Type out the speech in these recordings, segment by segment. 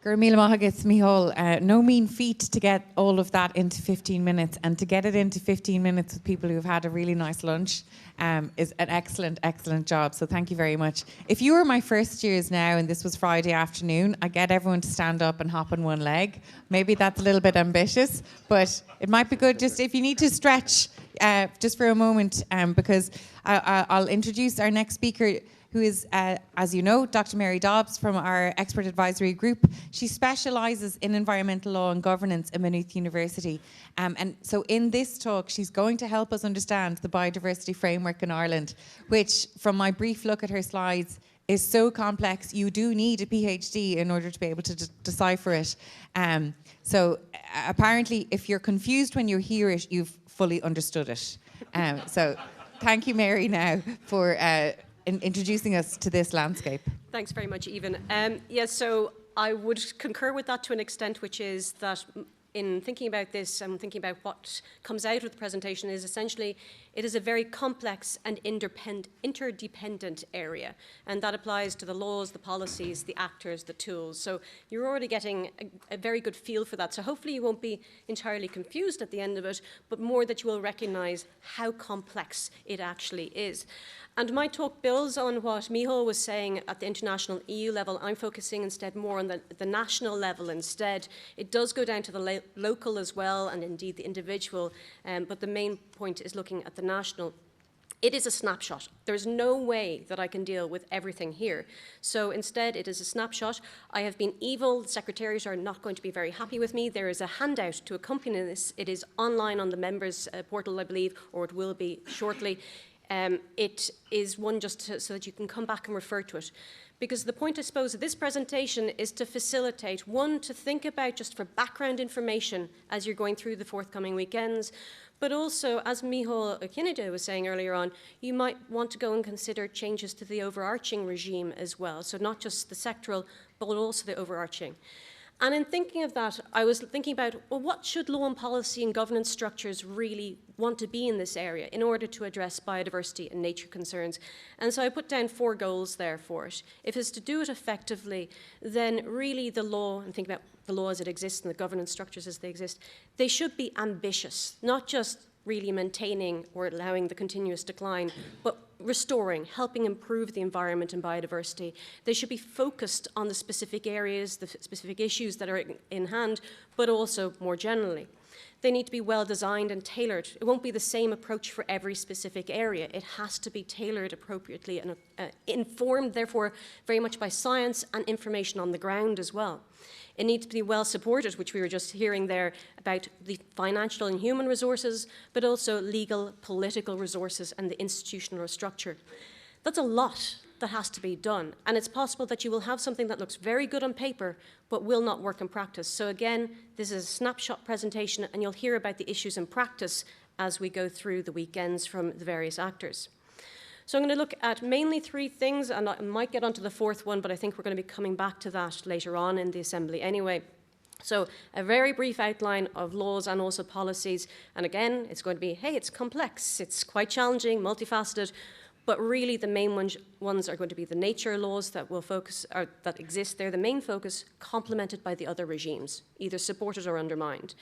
No mean feat to get all of that into 15 minutes, and to get it into 15 minutes with people who've had a really nice lunch is an excellent, excellent job. So thank you very much. If you were my first years now and this was Friday afternoon, I get everyone to stand up and hop on one leg. Maybe that's a little bit ambitious, but it might be good just if you need to stretch just for a moment, because I'll introduce our next speaker, who is, as you know, Dr. Mary Dobbs from our expert advisory group. She specialises in environmental law and governance at Maynooth University. And so in this talk, she's going to help us understand the biodiversity framework in Ireland, which, from my brief look at her slides, is so complex you do need a PhD in order to be able to decipher it. So apparently, if you're confused when you hear it, you've fully understood it. So thank you, Mary, now for introducing us to this landscape. Thanks very much, Even. Yes, so I would concur with that to an extent, which is that in thinking about this and thinking about what comes out of the presentation is essentially it is a very complex and interdependent area, and that applies to the laws, the policies, the actors, the tools. So you're already getting a very good feel for that. So hopefully you won't be entirely confused at the end of it, but more that you will recognise how complex it actually is. And my talk builds on what Micheál was saying at the international EU level. I'm focusing instead more on the national level instead. It does go down to the local as well, and indeed the individual, but the main point is looking at the national. It is a snapshot. There's no way that I can deal with everything here. So instead, it is a snapshot. I have been evil. The secretaries are not going to be very happy with me. There is a handout to accompany this. It is online on the members' portal, I believe, or it will be shortly. It is one just so that you can come back and refer to it. Because the point, I suppose, of this presentation is to facilitate, one, to think about just for background information as you're going through the forthcoming weekends, but also, as Micheál O'Kinnidy was saying earlier on, you might want to go and consider changes to the overarching regime as well. So not just the sectoral, but also the overarching. And in thinking of that, I was thinking about, well, what should law and policy and governance structures really want to be in this area in order to address biodiversity and nature concerns? And so I put down 4 goals there for it. If it's to do it effectively, then really the law, and think about the law as it exists and the governance structures as they exist, they should be ambitious, not just really maintaining or allowing the continuous decline, but restoring, helping improve the environment and biodiversity. They should be focused on the specific areas, the specific issues that are in hand, but also more generally. They need to be well designed and tailored. It won't be the same approach for every specific area. It has to be tailored appropriately and informed, therefore, very much by science and information on the ground as well. It needs to be well supported, which we were just hearing there about the financial and human resources, but also legal, political resources and the institutional structure. That's a lot that has to be done. And it's possible that you will have something that looks very good on paper, but will not work in practice. So again, this is a snapshot presentation, and you'll hear about the issues in practice as we go through the weekends from the various actors. So I'm going to look at mainly 3 things, and I might get onto the 4th one, but I think we're going to be coming back to that later on in the assembly anyway. So a very brief outline of laws and also policies. And again, it's going to be, hey, it's complex, it's quite challenging, multifaceted, but really the main ones are going to be the nature laws that will focus, or that exist. They're the main focus, complemented by the other regimes, either supported or undermined.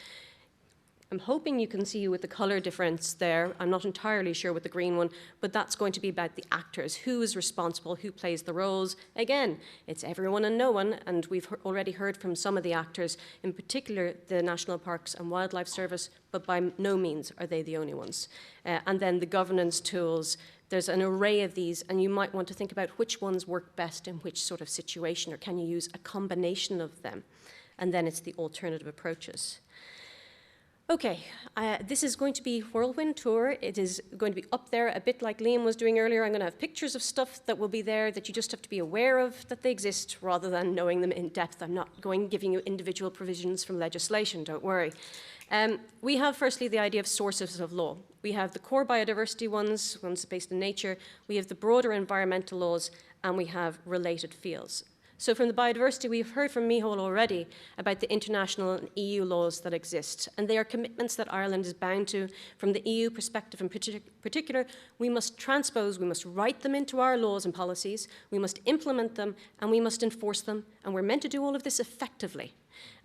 I'm hoping you can see with the colour difference there. I'm not entirely sure with the green one, but that's going to be about the actors. Who is responsible? Who plays the roles? Again, it's everyone and no one, and we've already heard from some of the actors, in particular the National Parks and Wildlife Service, but by no means are they the only ones. And then the governance tools. There's an array of these, and you might want to think about which ones work best in which sort of situation, or can you use a combination of them? And then it's the alternative approaches. Okay, this is going to be whirlwind tour. It is going to be up there a bit like Liam was doing earlier. I'm going to have pictures of stuff that will be there that you just have to be aware of that they exist rather than knowing them in depth. I'm not giving you individual provisions from legislation, don't worry. We have firstly the idea of sources of law. We have the core biodiversity ones based in nature. We have the broader environmental laws, and we have related fields. So from the biodiversity, we've heard from Micheál already about the international and EU laws that exist, and they are commitments that Ireland is bound to. From the EU perspective in particular, we must transpose, we must write them into our laws and policies, we must implement them, and we must enforce them, and we're meant to do all of this effectively.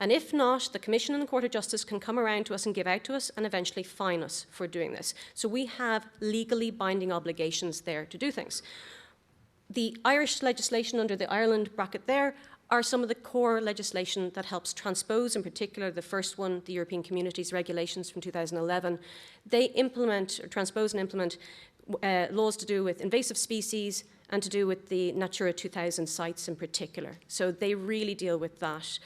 And if not, the Commission and the Court of Justice can come around to us and give out to us and eventually fine us for doing this. So we have legally binding obligations there to do things. The Irish legislation under the Ireland bracket there are some of the core legislation that helps transpose, in particular the first one, the European Communities Regulations from 2011. They implement, or transpose and implement laws to do with invasive species and to do with the Natura 2000 sites in particular. So they really deal with that.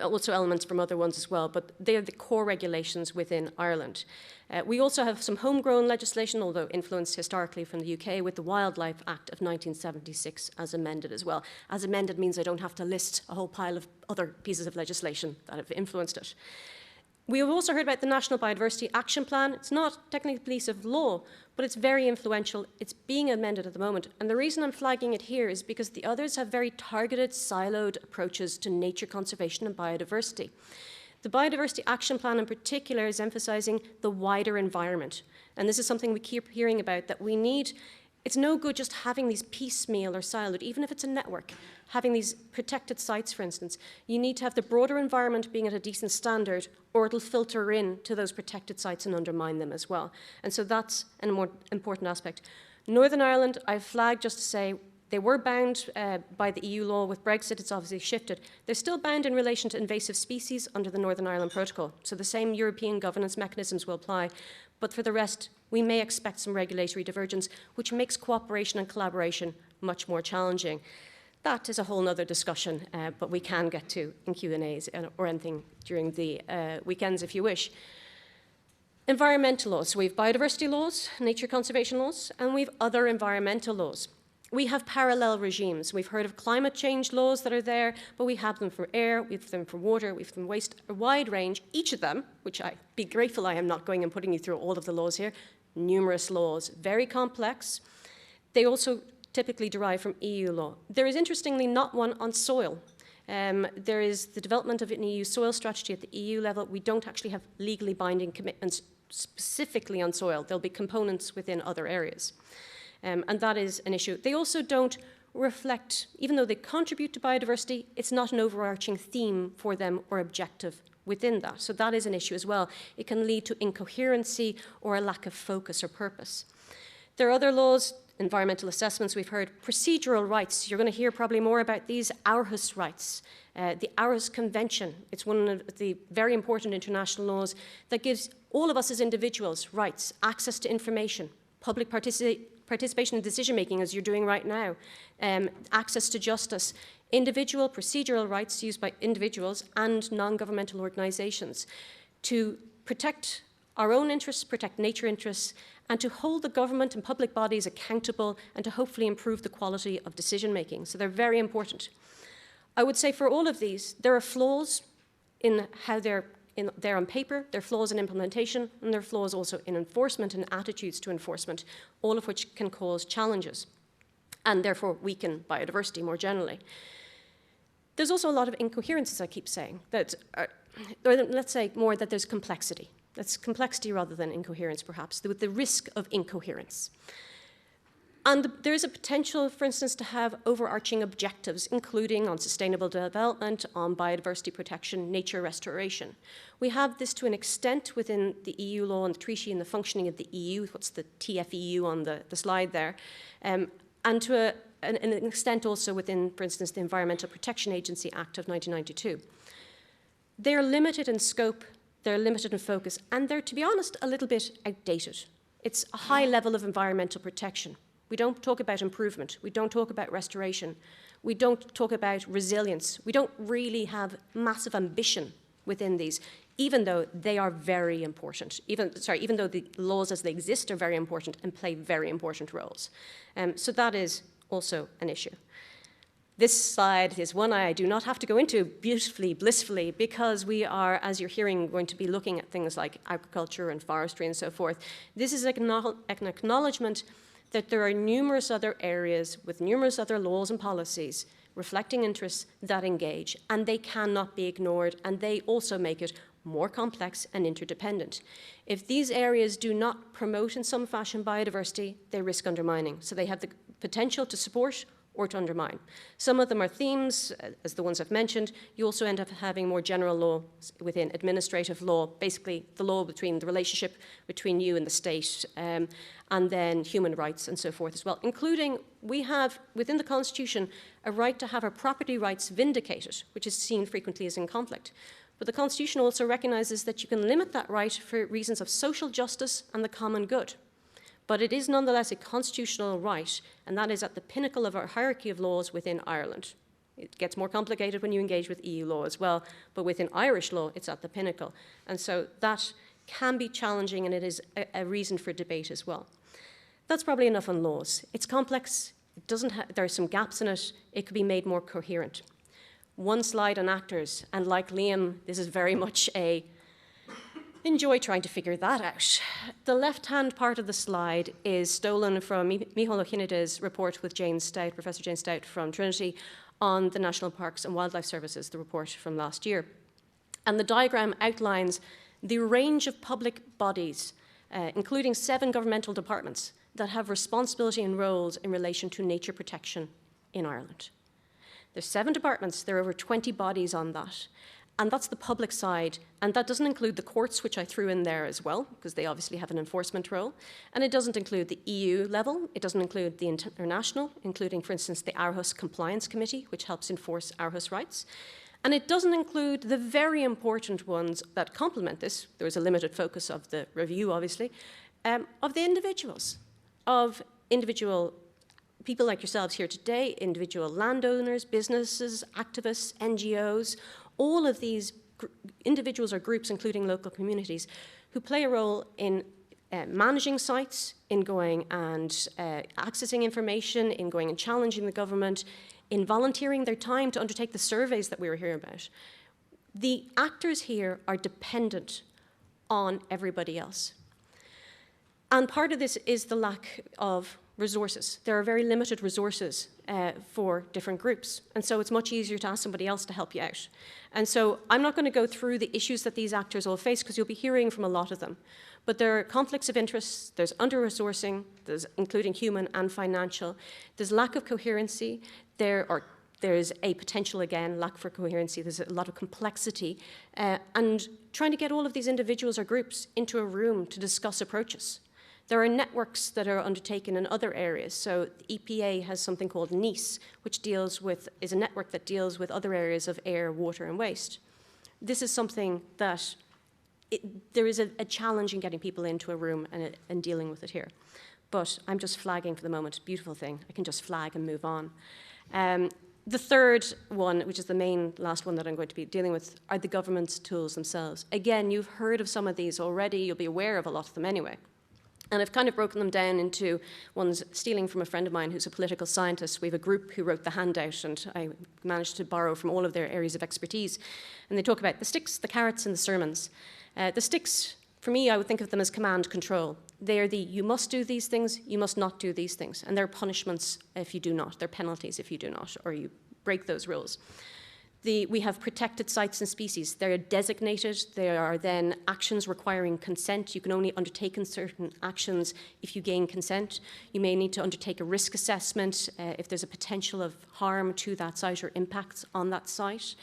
Also elements from other ones as well, but they are the core regulations within Ireland. We also have some homegrown legislation, although influenced historically from the UK, with the Wildlife Act of 1976 as amended as well. As amended means I don't have to list a whole pile of other pieces of legislation that have influenced it. We have also heard about the National Biodiversity Action Plan. It's not technically a piece of law, but it's very influential. It's being amended at the moment. And the reason I'm flagging it here is because the others have very targeted, siloed approaches to nature conservation and biodiversity. The Biodiversity Action Plan in particular is emphasizing the wider environment. And this is something we keep hearing about, that we need. It's no good just having these piecemeal or siloed, even if it's a network, having these protected sites, for instance. You need to have the broader environment being at a decent standard, or it'll filter in to those protected sites and undermine them as well. And so that's a more important aspect. Northern Ireland, I've flagged just to say, they were bound by the EU law. With Brexit, it's obviously shifted. They're still bound in relation to invasive species under the Northern Ireland Protocol. So the same European governance mechanisms will apply. But for the rest, we may expect some regulatory divergence, which makes cooperation and collaboration much more challenging. That is a whole other discussion, but we can get to in Q&As or anything during the weekends if you wish. Environmental laws. So we have biodiversity laws, nature conservation laws, and we have other environmental laws. We have parallel regimes. We've heard of climate change laws that are there, but we have them for air, we have them for water, we have them for waste, a wide range. Each of them, which I'd be grateful I am not going and putting you through all of the laws here, numerous laws, very complex. They also typically derive from EU law. There is interestingly not one on soil. There is the development of an EU soil strategy at the EU level. We don't actually have legally binding commitments specifically on soil. There'll be components within other areas. And that is an issue. They also don't reflect, even though they contribute to biodiversity, it's not an overarching theme for them or objective within that. So that is an issue as well. It can lead to incoherency or a lack of focus or purpose. There are other laws, environmental assessments, we've heard, procedural rights. You're going to hear probably more about these Aarhus rights. The Aarhus Convention, it's one of the very important international laws that gives all of us as individuals rights, access to information, public participation in decision-making, as you're doing right now, access to justice, individual procedural rights used by individuals and non-governmental organizations to protect our own interests, protect nature interests, and to hold the government and public bodies accountable and to hopefully improve the quality of decision-making. So they're very important. I would say for all of these, there are flaws in how they're on paper, there are flaws in implementation, and there are flaws also in enforcement and attitudes to enforcement, all of which can cause challenges and therefore weaken biodiversity more generally. There's also a lot of incoherences, I keep saying, or let's say more that there's complexity. That's complexity rather than incoherence, perhaps, with the risk of incoherence. And there is a potential, for instance, to have overarching objectives, including on sustainable development, on biodiversity protection, nature restoration. We have this to an extent within the EU law and the treaty and the functioning of the EU, what's the TFEU on the slide there, and to an extent also within, for instance, the Environmental Protection Agency Act of 1992. They're limited in scope, they're limited in focus, and they're, to be honest, a little bit outdated. It's a high level of environmental protection. We don't talk about improvement. We don't talk about restoration. We don't talk about resilience. We don't really have massive ambition within these, even though they are very important. Even though the laws as they exist are very important and play very important roles. So that is also an issue. This slide is one I do not have to go into beautifully, blissfully, because we are, as you're hearing, going to be looking at things like agriculture and forestry and so forth. This is an acknowledgement that there are numerous other areas with numerous other laws and policies reflecting interests that engage, and they cannot be ignored, and they also make it more complex and interdependent. If these areas do not promote in some fashion biodiversity, they risk undermining. So they have the potential to support or to undermine. Some of them are themes, as the ones I've mentioned. You also end up having more general law within administrative law, basically the law between the relationship between you and the state, and then human rights and so forth as well, including we have within the Constitution a right to have our property rights vindicated, which is seen frequently as in conflict. But the Constitution also recognizes that you can limit that right for reasons of social justice and the common good. But it is nonetheless a constitutional right, and that is at the pinnacle of our hierarchy of laws within Ireland. It gets more complicated when you engage with EU law as well, but within Irish law, it's at the pinnacle. And so that can be challenging, and it is a reason for debate as well. That's probably enough on laws. It's complex, there are some gaps in it, it could be made more coherent. One slide on actors, and like Liam, this is very much enjoy trying to figure that out. The left-hand part of the slide is stolen from Micheál O'Hineda's report with Jane Stout, Professor Jane Stout from Trinity, on the National Parks and Wildlife Services, the report from last year. And the diagram outlines the range of public bodies, including 7 governmental departments, that have responsibility and roles in relation to nature protection in Ireland. There's 7 departments, there are over 20 bodies on that. And that's the public side, and that doesn't include the courts, which I threw in there as well, because they obviously have an enforcement role. And it doesn't include the EU level, it doesn't include the international, including, for instance, the Aarhus Compliance Committee, which helps enforce Aarhus rights. And it doesn't include the very important ones that complement this. There was a limited focus of the review, obviously, of the individuals, of individual people like yourselves here today, individual landowners, businesses, activists, NGOs, all of these individuals or groups, including local communities, who play a role in managing sites, in going and accessing information, in going and challenging the government, in volunteering their time to undertake the surveys that we were hearing about. The actors here are dependent on everybody else. And part of this is the lack of resources. There are very limited resources for different groups. And so it's much easier to ask somebody else to help you out. And so I'm not going to go through the issues that these actors all face, because you'll be hearing from a lot of them. But there are conflicts of interest, there's under-resourcing, there's including human and financial, there's lack of coherency, there's a potential, again, lack for coherency, there's a lot of complexity, and trying to get all of these individuals or groups into a room to discuss approaches. There are networks that are undertaken in other areas. So the EPA has something called NICE, which is a network that deals with other areas of air, water, and waste. This is something that there is a challenge in getting people into a room and dealing with it here. But I'm just flagging for the moment. Beautiful thing. I can just flag and move on. The third one, which is the last one that I'm going to be dealing with, are the government's tools themselves. Again, you've heard of some of these already. You'll be aware of a lot of them anyway. And I've kind of broken them down into ones, stealing from a friend of mine who's a political scientist. We have a group who wrote the handout, and I managed to borrow from all of their areas of expertise. And they talk about the sticks, the carrots, and the sermons. The sticks, for me, I would think of them as command control. They are you must do these things, you must not do these things. And there are punishments if you do not. There are penalties if you do not, or you break those rules. We have protected sites and species. They're designated. There are then actions requiring consent. You can only undertake certain actions if you gain consent. You may need to undertake a risk assessment if there's a potential of harm to that site or impacts on that site.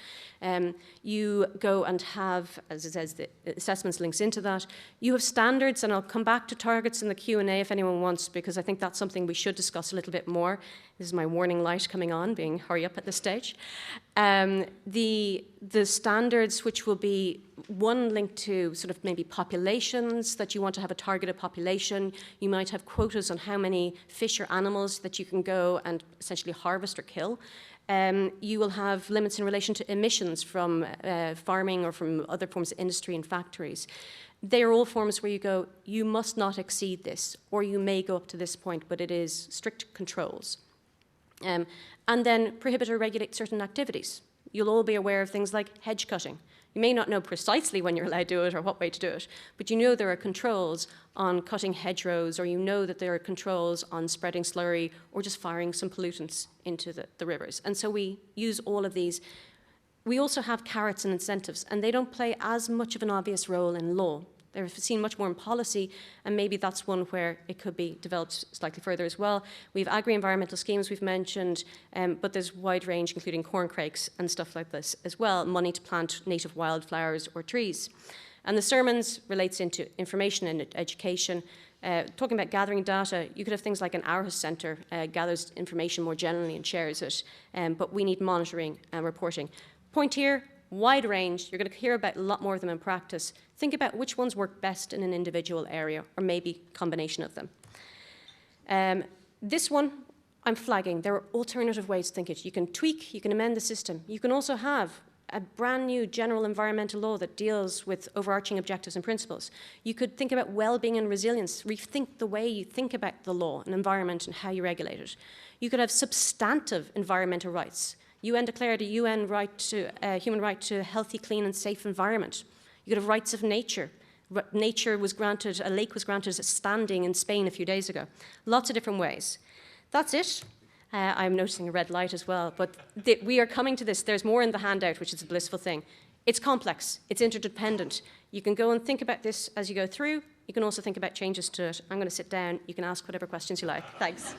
You go and have, as it says, the assessments links into that. You have standards, and I'll come back to targets in the Q&A if anyone wants, because I think that's something we should discuss a little bit more. This is my warning light coming on, being hurry up at this stage. The standards, which will be one linked to sort of maybe populations, that you want to have a targeted population. You might have quotas on how many fish or animals that you can go and essentially harvest or kill. You will have limits in relation to emissions from farming or from other forms of industry and factories. They are all forms where you go, you must not exceed this, or you may go up to this point, but it is strict controls. And then prohibit or regulate certain activities. You'll all be aware of things like hedge cutting. You You may not know precisely when you're allowed to do it or what way to do it, but you know there are controls on cutting hedgerows, or you know that there are controls on spreading slurry or just firing some pollutants into the rivers. And so we use all of these. We also have carrots and incentives, and they don't play as much of an obvious role in law. They're seen much more in policy, and maybe that's one where it could be developed slightly further as well. We have agri-environmental schemes we've mentioned, but there's wide range, including corncrakes and stuff like this as well, money to plant native wildflowers or trees. And the sermons relates into information and education. Talking about gathering data, you could have things like an Aarhus Centre gathers information more generally and shares it, but we need monitoring and reporting. Point here, wide range. You're going to hear about a lot more of them in practice. Think about which ones work best in an individual area, or maybe a combination of them. This one, I'm flagging. There are alternative ways to think it. You can tweak, you can amend the system. You can also have a brand new general environmental law that deals with overarching objectives and principles. You could think about well-being and resilience, rethink the way you think about the law and environment and how you regulate it. You could have substantive environmental rights. UN declared a human right to a healthy, clean and safe environment. You could have rights of nature. Nature was granted, a lake was granted a standing in Spain a few days ago. Lots of different ways. That's it. I'm noticing a red light as well, but we are coming to this. There's more in the handout, which is a blissful thing. It's complex, it's interdependent. You can go and think about this as you go through. You can also think about changes to it. I'm going to sit down. You can ask whatever questions you like. Thanks.